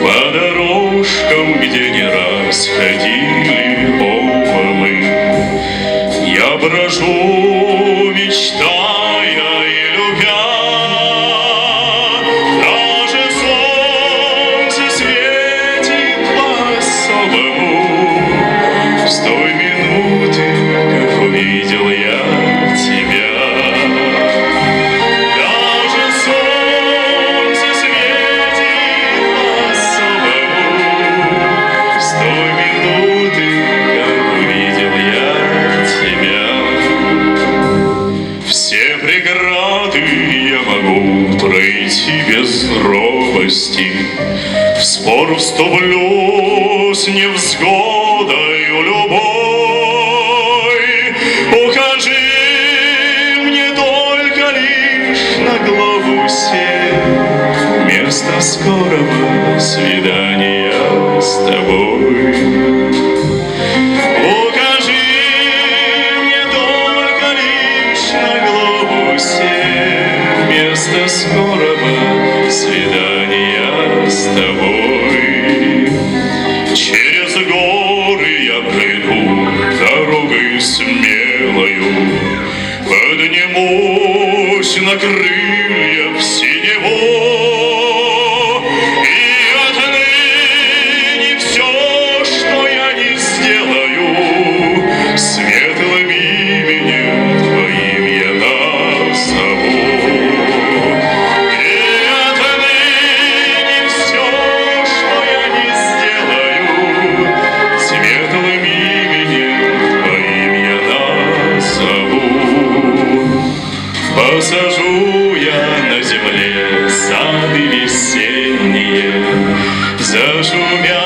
По дорожкам, где не раз ходили оба мы, я брожу, мечтая и любя. Даже солнце светит по-особому с той минуты, как увидел я тебя. Все преграды я могу пройти без робости, в спор вступлю с невзгодою любой. Укажи мне только лишь на глобусе место скорого свидания с тобой. Место скорого свидания с тобой. Через горы я пройду дорогой смелою, поднимусь на крыльях синего, и отныне все, что я не сделаю, светлым именем твоим я назову. Посажу я на земле сады весенние, зашумят